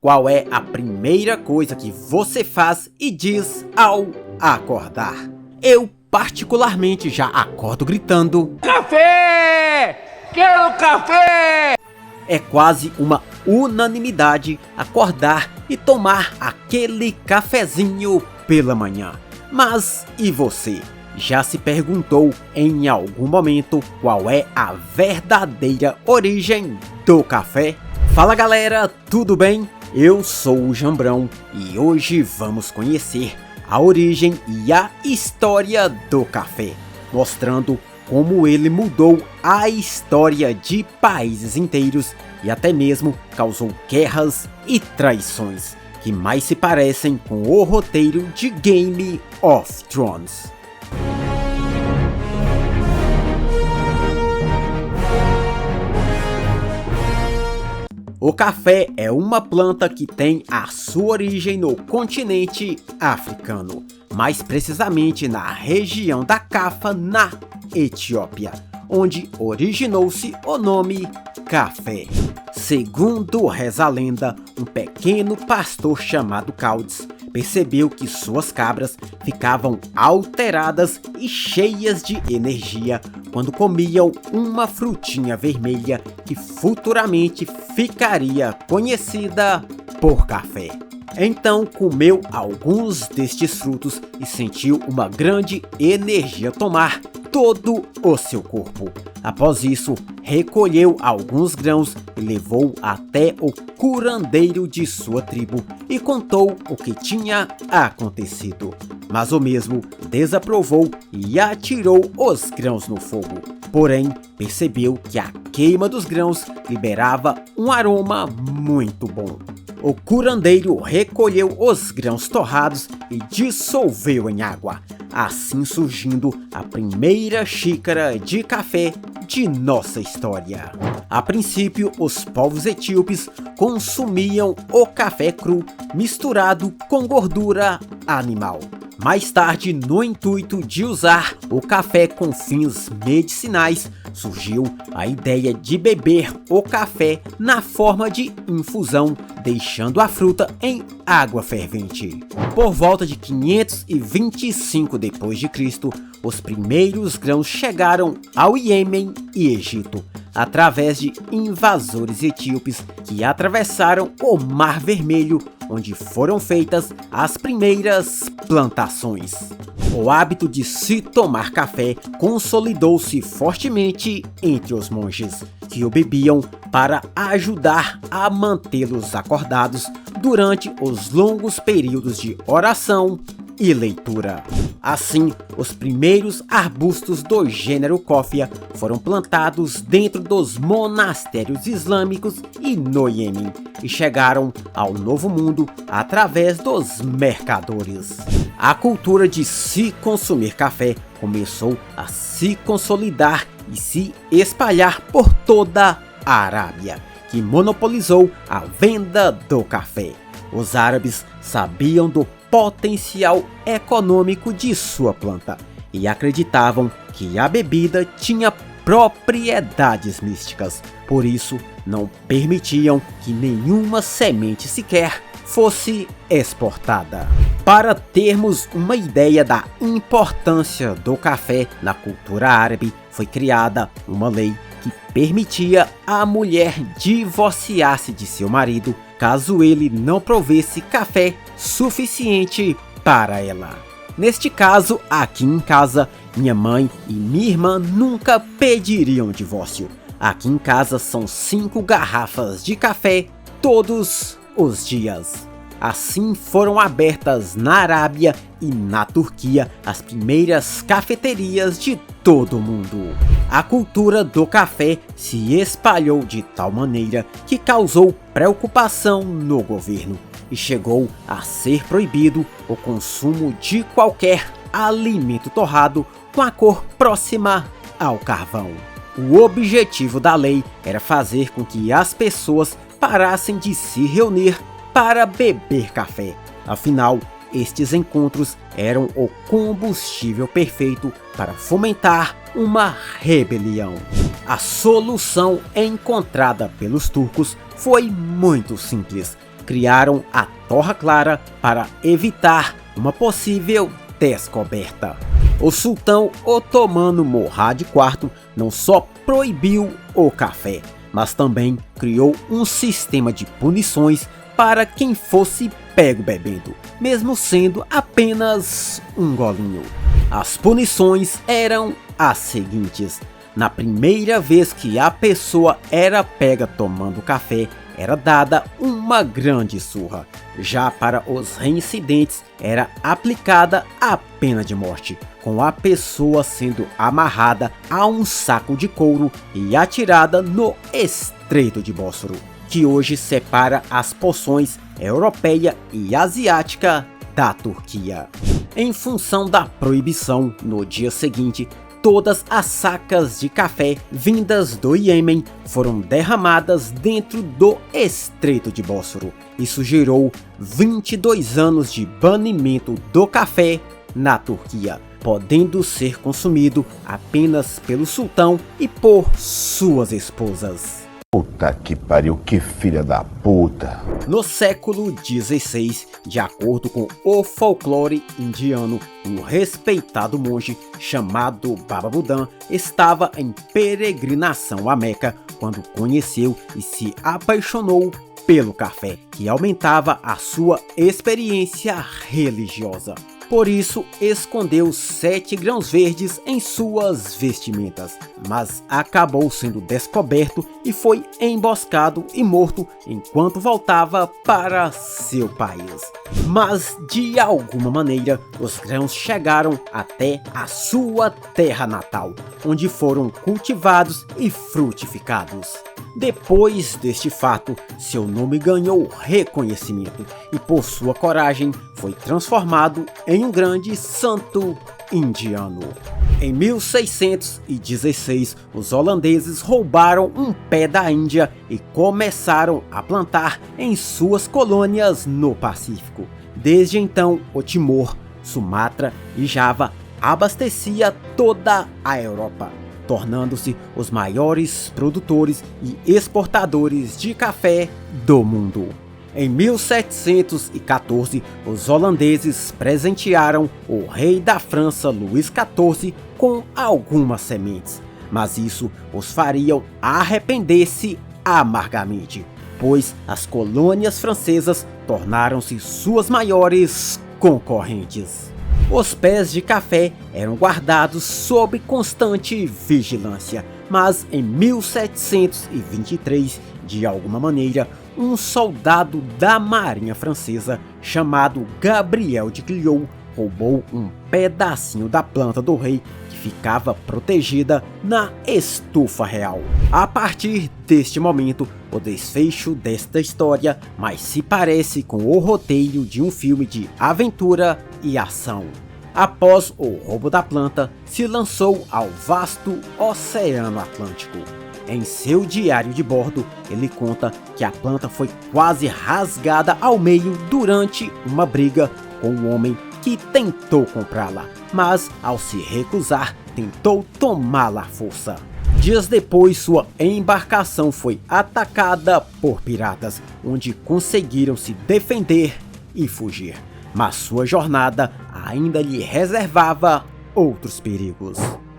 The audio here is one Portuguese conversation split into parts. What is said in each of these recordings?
Qual é a primeira coisa que você faz e diz ao acordar? Eu, particularmente, já acordo gritando: Café! Quero café! É quase uma unanimidade acordar e tomar aquele cafezinho pela manhã. Mas e você? Já se perguntou em algum momento qual é a verdadeira origem do café? Fala galera, tudo bem? Eu sou o Jambrão e hoje vamos conhecer a origem e a história do café, mostrando como ele mudou a história de países inteiros e até mesmo causou guerras e traições que mais se parecem com o roteiro de Game of Thrones. O café é uma planta que tem a sua origem no continente africano, mais precisamente na região da Cafa, na Etiópia, onde originou-se o nome café. Segundo reza a lenda, um pequeno pastor chamado Caldes percebeu que suas cabras ficavam alteradas e cheias de energia quando comiam uma frutinha vermelha que futuramente ficaria conhecida por café. Então comeu alguns destes frutos e sentiu uma grande energia tomar todo o seu corpo. Após isso, recolheu alguns grãos e levou até o curandeiro de sua tribo e contou o que tinha acontecido. Mas o mesmo desaprovou e atirou os grãos no fogo. Porém, percebeu que a queima dos grãos liberava um aroma muito bom. O curandeiro recolheu os grãos torrados e dissolveu em água, assim surgindo a primeira xícara de café de nossa história. A princípio, os povos etíopes consumiam o café cru misturado com gordura animal. Mais tarde, no intuito de usar o café com fins medicinais, surgiu a ideia de beber o café na forma de infusão, deixando a fruta em água fervente. Por volta de 525 d.C., os primeiros grãos chegaram ao Iêmen e Egito, através de invasores etíopes que atravessaram o Mar Vermelho, onde foram feitas as primeiras plantações. O hábito de se tomar café consolidou-se fortemente entre os monges, que o bebiam para ajudar a mantê-los acordados durante os longos períodos de oração e leitura. Assim, os primeiros arbustos do gênero Coffea foram plantados dentro dos monastérios islâmicos e no Iêmen, e chegaram ao Novo Mundo através dos mercadores. A cultura de se consumir café começou a se consolidar e se espalhar por toda a Arábia, que monopolizou a venda do café. Os árabes sabiam do potencial econômico de sua planta e acreditavam que a bebida tinha propriedades místicas, por isso não permitiam que nenhuma semente sequer fosse exportada. Para termos uma ideia da importância do café na cultura árabe, foi criada uma lei que permitia a mulher divorciar-se de seu marido caso ele não provesse café suficiente para ela. Neste caso, aqui em casa, minha mãe e minha irmã nunca pediriam divórcio. Aqui em casa são 5 garrafas de café todos os dias. Assim foram abertas na Arábia e na Turquia as primeiras cafeterias de todo o mundo. A cultura do café se espalhou de tal maneira que causou preocupação no governo e chegou a ser proibido o consumo de qualquer alimento torrado com a cor próxima ao carvão. O objetivo da lei era fazer com que as pessoas parassem de se reunir para beber café. Afinal, estes encontros eram o combustível perfeito para fomentar uma rebelião. A solução encontrada pelos turcos foi muito simples. criaram a torra clara para evitar uma possível descoberta. O sultão otomano Murad IV não só proibiu o café, mas também criou um sistema de punições para quem fosse pego bebendo, mesmo sendo apenas um golinho. As punições eram as seguintes: na primeira vez que a pessoa era pega tomando café, era dada uma grande surra. Já para os reincidentes, era aplicada a pena de morte, com a pessoa sendo amarrada a um saco de couro e atirada no Estreito de Bósforo, que hoje separa as porções europeia e asiática da Turquia. Em função da proibição, no dia seguinte, todas as sacas de café vindas do Iêmen foram derramadas dentro do Estreito de Bósforo. Isso gerou 22 anos de banimento do café na Turquia, podendo ser consumido apenas pelo sultão e por suas esposas. Puta que pariu, que filha da puta! No século XVI, de acordo com o folclore indiano, um respeitado monge chamado Baba Budan estava em peregrinação a Meca quando conheceu e se apaixonou pelo café, que aumentava a sua experiência religiosa. Por isso, escondeu 7 grãos verdes em suas vestimentas, mas acabou sendo descoberto e foi emboscado e morto enquanto voltava para seu país. Mas, de alguma maneira, os grãos chegaram até a sua terra natal, onde foram cultivados e frutificados. Depois deste fato, seu nome ganhou reconhecimento e por sua coragem foi transformado em um grande santo indiano. Em 1616, os holandeses roubaram um pé da Índia e começaram a plantar em suas colônias no Pacífico. Desde então, o Timor, Sumatra e Java abastecia toda a Europa, tornando-se os maiores produtores e exportadores de café do mundo. Em 1714, os holandeses presentearam o rei da França, Luís XIV, com algumas sementes, mas isso os faria arrepender-se amargamente, pois as colônias francesas tornaram-se suas maiores concorrentes. Os pés de café eram guardados sob constante vigilância, mas em 1723, de alguma maneira, um soldado da marinha francesa chamado Gabriel de Clio roubou um pedacinho da planta do rei que ficava protegida na estufa real. A partir deste momento, o desfecho desta história mais se parece com o roteiro de um filme de aventura e ação. Após o roubo da planta, se lançou ao vasto Oceano Atlântico. Em seu diário de bordo, ele conta que a planta foi quase rasgada ao meio durante uma briga com um homem que tentou comprá-la, mas ao se recusar, tentou tomá-la à força. Dias depois, sua embarcação foi atacada por piratas, onde conseguiram se defender e fugir. Mas sua jornada ainda lhe reservava outros perigos.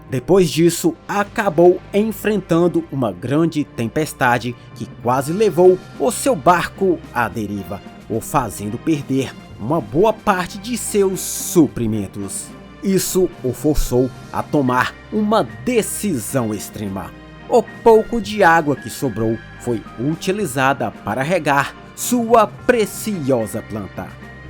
Depois disso, acabou enfrentando uma grande tempestade que quase levou o seu barco à deriva, o fazendo perder uma boa parte de seus suprimentos. Isso o forçou a tomar uma decisão extrema. O pouco de água que sobrou foi utilizada para regar sua preciosa planta.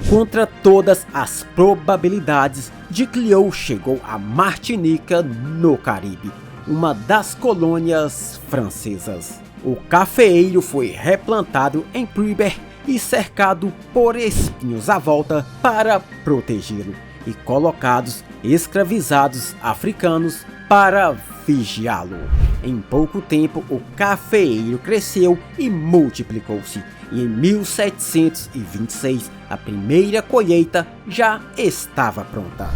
Contra todas as probabilidades, de Clio chegou a Martinica, no Caribe, uma das colônias francesas. O cafeeiro foi replantado em Priber e cercado por espinhos à volta para protegê-lo, e colocados escravizados africanos para vigiá-lo. Em pouco tempo, o cafeeiro cresceu e multiplicou-se, e em 1726 a primeira colheita já estava pronta.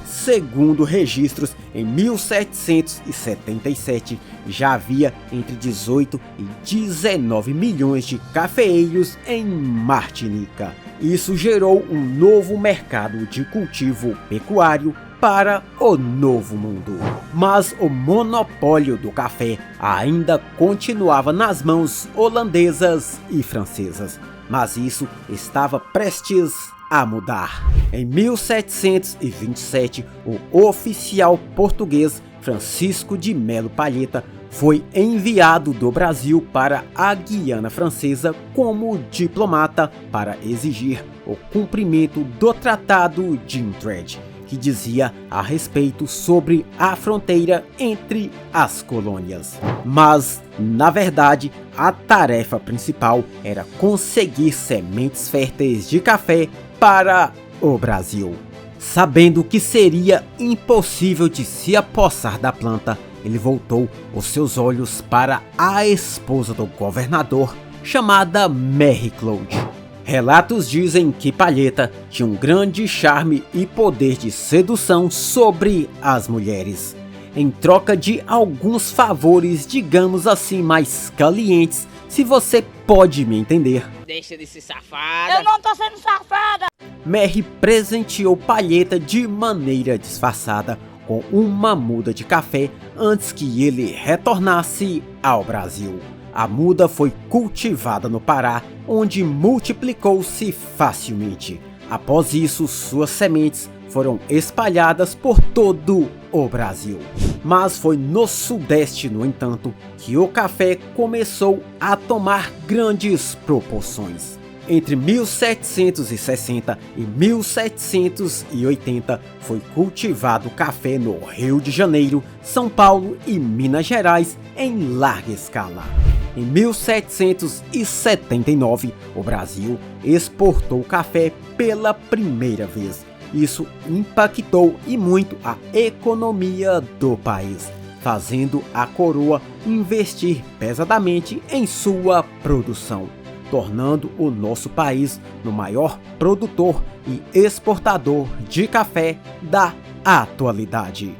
Segundo registros, em 1777 já havia entre 18 e 19 milhões de cafeeiros em Martinica. Isso gerou um novo mercado de cultivo pecuário para o Novo Mundo. Mas o monopólio do café ainda continuava nas mãos holandesas e francesas. Mas isso estava prestes a mudar. Em 1727, o oficial português Francisco de Melo Palheta foi enviado do Brasil para a Guiana Francesa como diplomata para exigir o cumprimento do Tratado de Utrecht, que dizia a respeito sobre a fronteira entre as colônias. Mas, na verdade, a tarefa principal era conseguir sementes férteis de café para o Brasil. Sabendo que seria impossível de se apossar da planta, ele voltou os seus olhos para a esposa do governador, chamada Mary Claude. Relatos dizem que Palheta tinha um grande charme e poder de sedução sobre as mulheres. Em troca de alguns favores, digamos assim, mais calientes, se você pode me entender. Deixa de ser safada. Eu não tô sendo safada! Mary presenteou Palheta de maneira disfarçada com uma muda de café antes que ele retornasse ao Brasil. A muda foi cultivada no Pará, onde multiplicou-se facilmente. Após isso, suas sementes foram espalhadas por todo o Brasil. Mas foi no Sudeste, no entanto, que o café começou a tomar grandes proporções. Entre 1760 e 1780 foi cultivado café no Rio de Janeiro, São Paulo e Minas Gerais em larga escala. Em 1779, o Brasil exportou café pela primeira vez. Isso impactou e muito a economia do país, fazendo a coroa investir pesadamente em sua produção, tornando o nosso país no maior produtor e exportador de café da atualidade.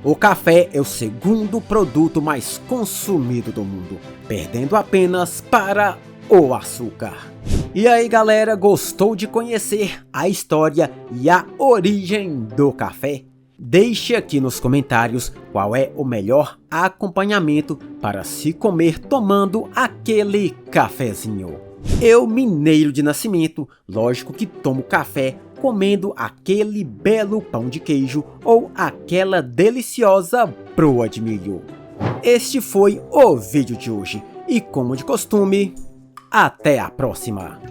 O café é o segundo produto mais consumido do mundo, perdendo apenas para o açúcar. E aí galera, gostou de conhecer a história e a origem do café? Deixe aqui nos comentários qual é o melhor acompanhamento para se comer tomando aquele cafezinho. Eu, mineiro de nascimento, lógico que tomo café comendo aquele belo pão de queijo ou aquela deliciosa broa de milho. Este foi o vídeo de hoje e, como de costume, até a próxima!